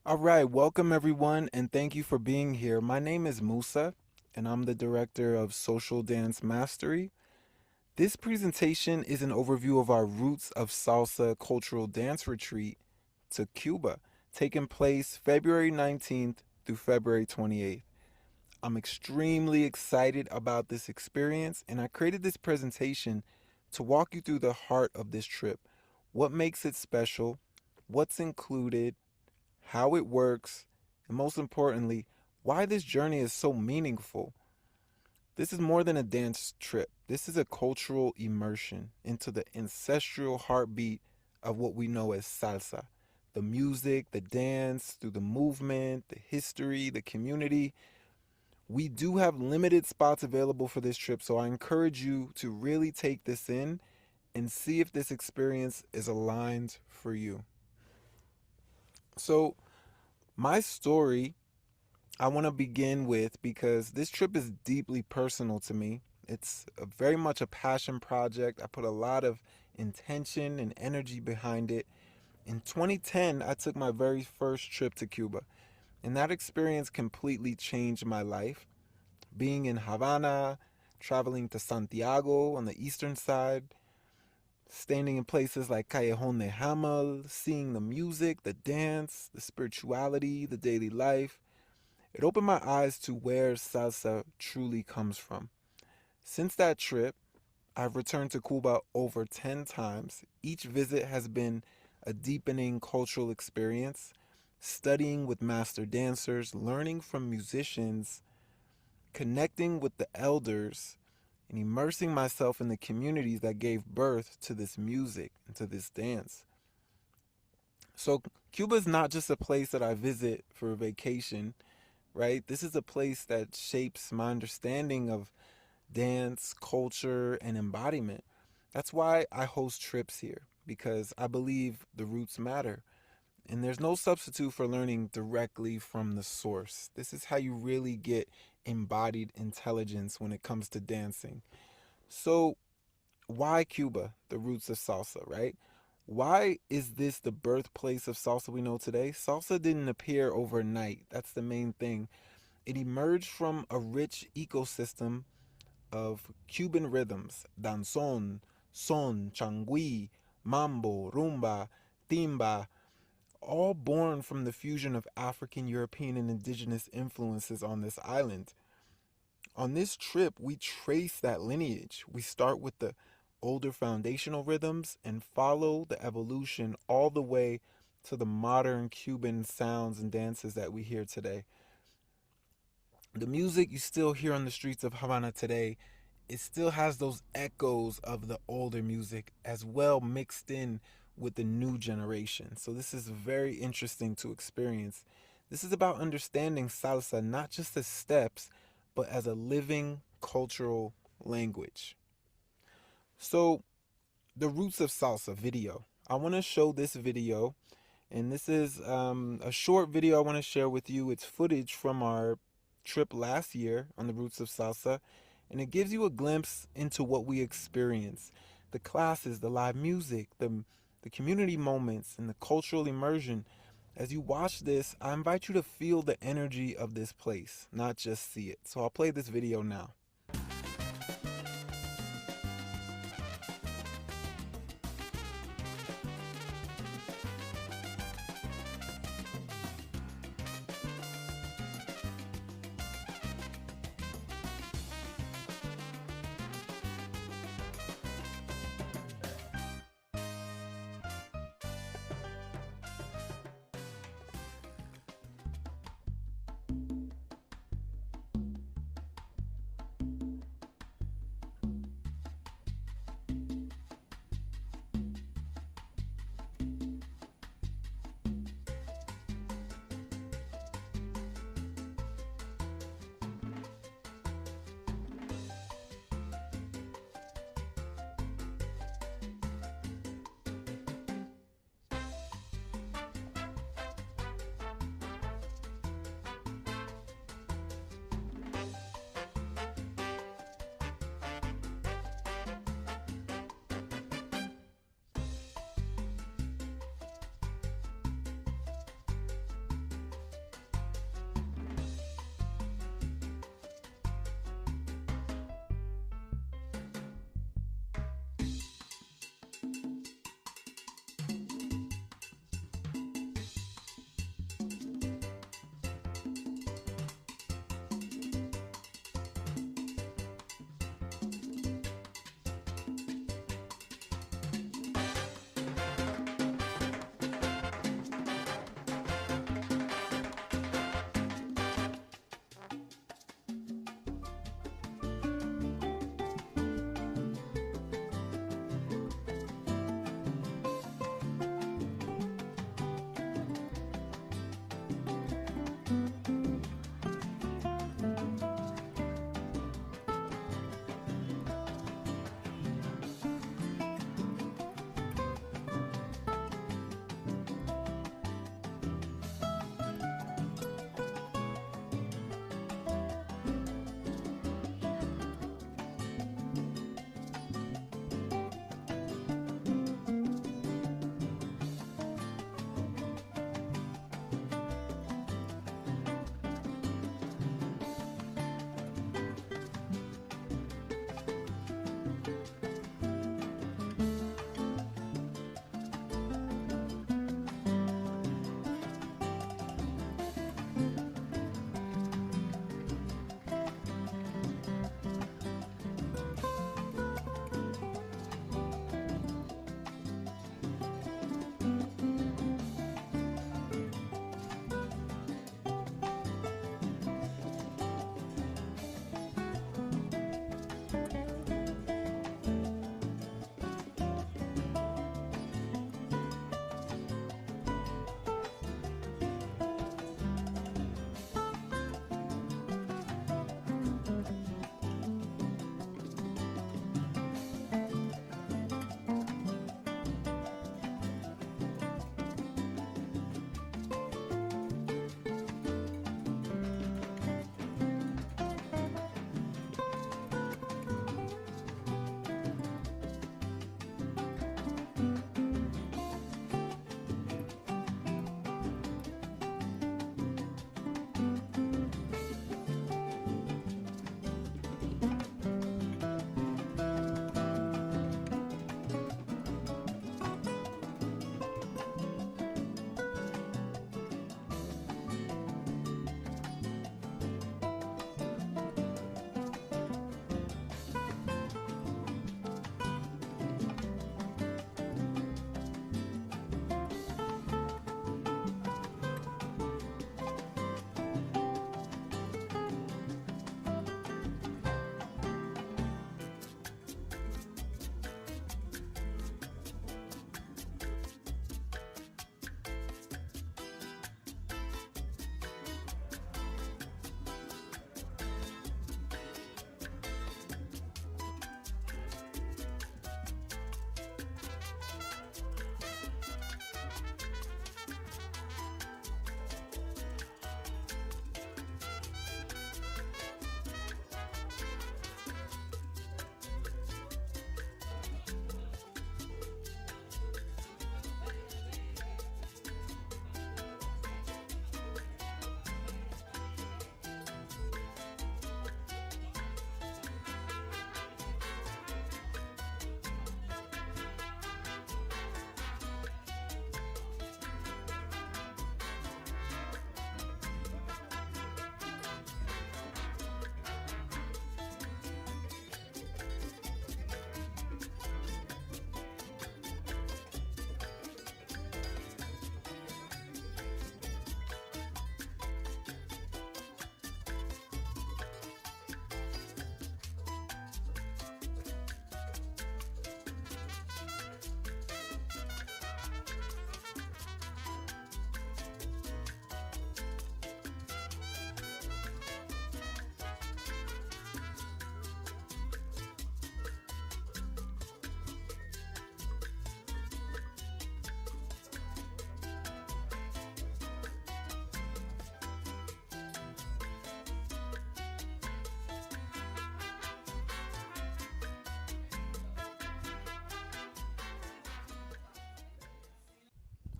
All right, welcome everyone, and thank you for being here. My name is Musa, and I'm the director of Social Dance Mastery. This presentation is an overview of our Roots of Salsa Cultural Dance Retreat to Cuba, taking place February 19th through February 28th. I'm extremely excited about this experience, and I created this presentation to walk you through the heart of this trip. What makes it special? What's included? How it works, and most importantly, why this journey is so meaningful. This is more than a dance trip. This is a cultural immersion into the ancestral heartbeat of what we know as salsa. The music, the dance, through the movement, the history, the community. We do have limited spots available for this trip, so I encourage you to really take this in and see if this experience is aligned for you. So, my story I want to begin with because this trip is deeply personal to me. It's very much a passion project. I put a lot of intention and energy behind it. In 2010, I took my very first trip to Cuba, and that experience completely changed my life. Being in Havana, traveling to Santiago on the eastern side, standing in places like Callejon de Hamal, seeing the music, the dance, the spirituality, the daily life. It opened my eyes to where salsa truly comes from. Since that trip, I've returned to Cuba over 10 times. Each visit has been a deepening cultural experience, studying with master dancers, learning from musicians, connecting with the elders, and immersing myself in the communities that gave birth to this music and to this dance. So, Cuba is not just a place that I visit for a vacation, right? This is a place that shapes my understanding of dance, culture, and embodiment. That's why I host trips here, because I believe the roots matter. And there's no substitute for learning directly from the source. This is how you really get embodied intelligence when it comes to dancing. So, why Cuba, the roots of salsa, right? Why is this the birthplace of salsa we know today? Salsa didn't appear overnight. That's the main thing. It emerged from a rich ecosystem of Cuban rhythms, danzón, son, changui, mambo, rumba, timba, all born from the fusion of African, European, and indigenous influences on this island. On this trip, we trace that lineage. We start with the older foundational rhythms and follow the evolution all the way to the modern Cuban sounds and dances that we hear today. The music you still hear on the streets of Havana today, it still has those echoes of the older music as well mixed in with the new generation. So this is very interesting to experience. This is about understanding salsa not just as steps, but as a living cultural language. So the roots of salsa video. I want to show this video, and this is a short video I want to share with you. It's footage from our trip last year on the roots of salsa, and it gives you a glimpse into what we experience, the classes, the live music, the community moments, and the cultural immersion. As you watch this, I invite you to feel the energy of this place, not just see it. So I'll play this video now.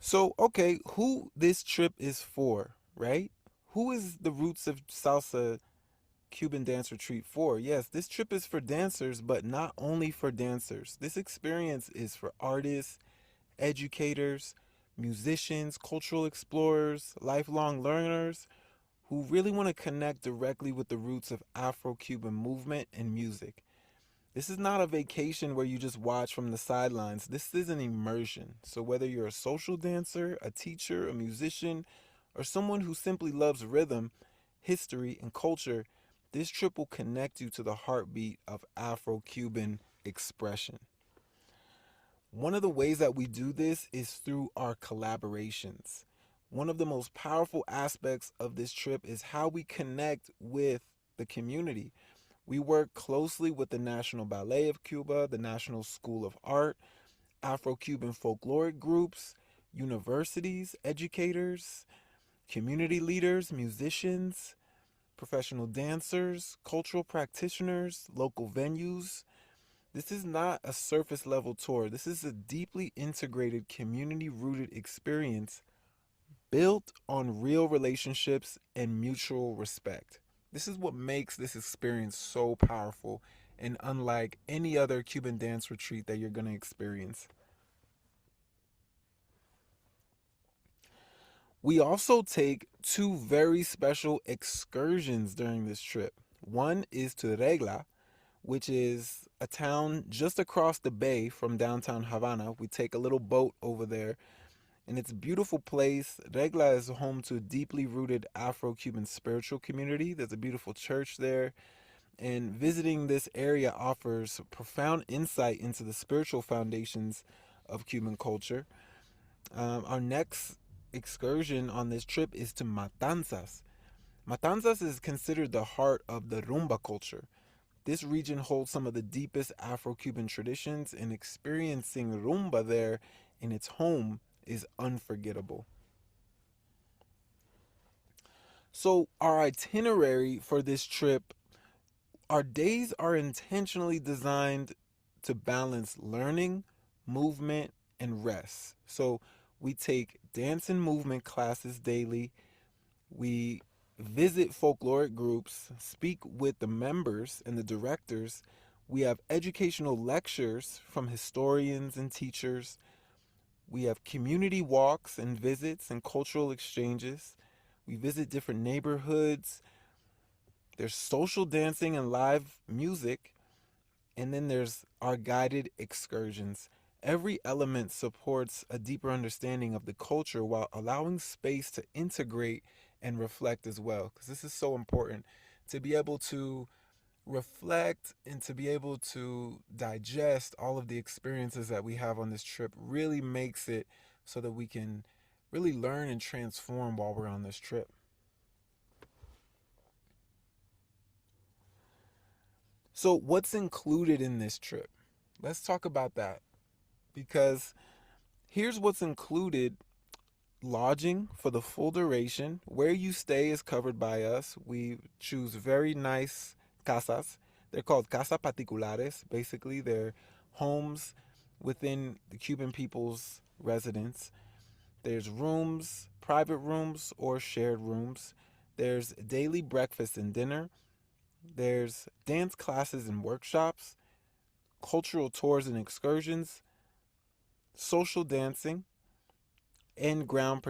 So, okay, who this trip is for, right? Who is the Roots of Salsa Cuban Dance Retreat for? Yes, this trip is for dancers, but not only for dancers. This experience is for artists, educators, musicians, cultural explorers, lifelong learners who really want to connect directly with the roots of Afro-Cuban movement and music. This is not a vacation where you just watch from the sidelines. This is an immersion. So, whether you're a social dancer, a teacher, a musician, or someone who simply loves rhythm, history, and culture, this trip will connect you to the heartbeat of Afro Cuban expression. One of the ways that we do this is through our collaborations. One of the most powerful aspects of this trip is how we connect with the community. We work closely with the National Ballet of Cuba, the National School of Art, Afro Cuban folkloric groups, universities, educators, community leaders, musicians, professional dancers, cultural practitioners, local venues. This is not a surface level tour. This is a deeply integrated, community rooted experience built on real relationships and mutual respect. This is what makes this experience so powerful and unlike any other Cuban dance retreat that you're going to experience. We also take two very special excursions during this trip. One is to Regla, which is a town just across the bay from downtown Havana. We take a little boat over there, and it's a beautiful place. Regla is home to a deeply rooted Afro Cuban spiritual community. There's a beautiful church there, and visiting this area offers profound insight into the spiritual foundations of Cuban culture. Our next excursion on this trip is to Matanzas. Matanzas is considered the heart of the Rumba culture. This region holds some of the deepest Afro Cuban traditions, and experiencing Rumba there in its home is unforgettable. So, our itinerary for this trip, our days are intentionally designed to balance learning, movement, and rest. So, we take dance and movement classes daily. We visit folkloric groups, speak with the members and the directors. We have educational lectures from historians and teachers. We have community walks and visits and cultural exchanges. We visit different neighborhoods. There's social dancing and live music. And then there's our guided excursions. Every element supports a deeper understanding of the culture while allowing space to integrate and reflect as well. Because this is so important to be able to reflect and to be able to digest all of the experiences that we have on this trip really makes it so that we can really learn and transform while we're on this trip. So, what's included in this trip? Let's talk about that because here's what's included: lodging for the full duration. Where you stay is covered by us. We choose very nice casas. They're called casa particulares. Basically, they're homes within the Cuban people's residence. There's rooms, private rooms, or shared rooms. There's daily breakfast and dinner. There's dance classes and workshops, cultural tours and excursions, social dancing, and ground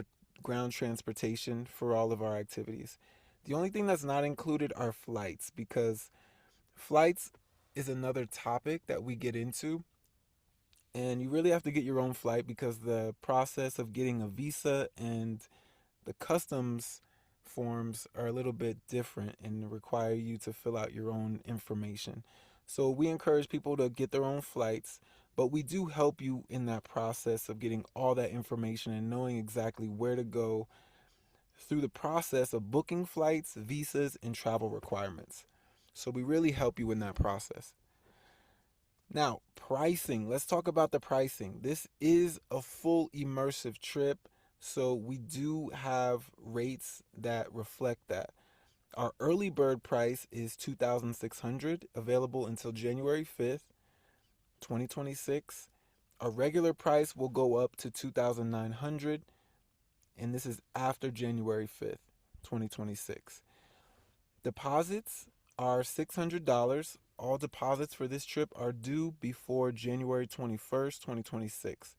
transportation for all of our activities. The only thing that's not included are flights because flights is another topic that we get into, and you really have to get your own flight because the process of getting a visa and the customs forms are a little bit different and require you to fill out your own information. So we encourage people to get their own flights, but we do help you in that process of getting all that information and knowing exactly where to go through the process of booking flights, visas, and travel requirements. So we really help you in that process. Now, pricing. Let's talk about the pricing. This is a full immersive trip, so we do have rates that reflect that. Our early bird price is 2,600, available until January 5th, 2026. A regular price will go up to 2,900, and this is after January 5th, 2026. Deposits are $600. All deposits for this trip are due before January 21st, 2026.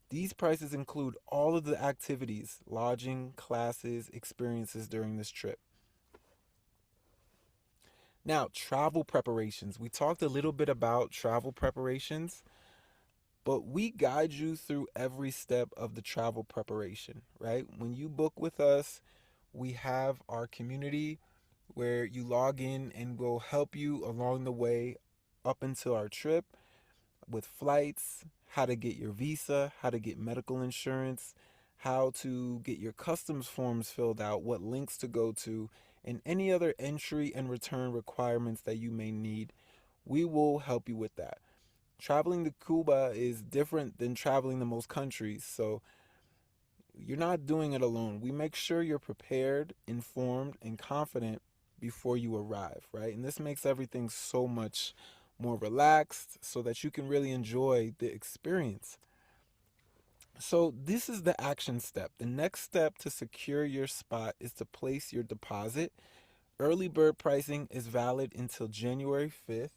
These prices include all of the activities, lodging, classes, experiences during this trip. Now, travel preparations. We talked a little bit about travel preparations, but we guide you through every step of the travel preparation, right? When you book with us, we have our community where you log in and we'll help you along the way up until our trip with flights, how to get your visa, how to get medical insurance, how to get your customs forms filled out, what links to go to, and any other entry and return requirements that you may need. We will help you with that. Traveling to Cuba is different than traveling to most countries, so you're not doing it alone. We make sure you're prepared, informed, and confident before you arrive, right? And this makes everything so much more relaxed so that you can really enjoy the experience. So, this is the action step. The next step to secure your spot is to place your deposit. Early bird pricing is valid until January 5th,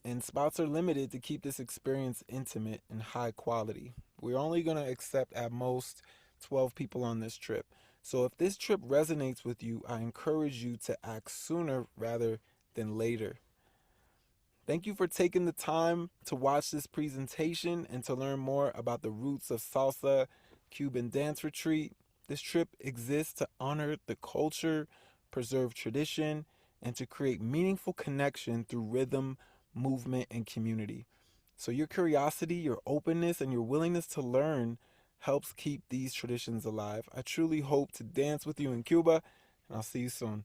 and spots are limited to keep this experience intimate and high quality. We're only going to accept at most 12 people on this trip. So if this trip resonates with you, I encourage you to act sooner rather than later. Thank you for taking the time to watch this presentation and to learn more about the roots of Salsa Cuban Dance Retreat. This trip exists to honor the culture, preserve tradition, and to create meaningful connection through rhythm, movement, and community. So, your curiosity, your openness, and your willingness to learn helps keep these traditions alive. I truly hope to dance with you in Cuba, and I'll see you soon.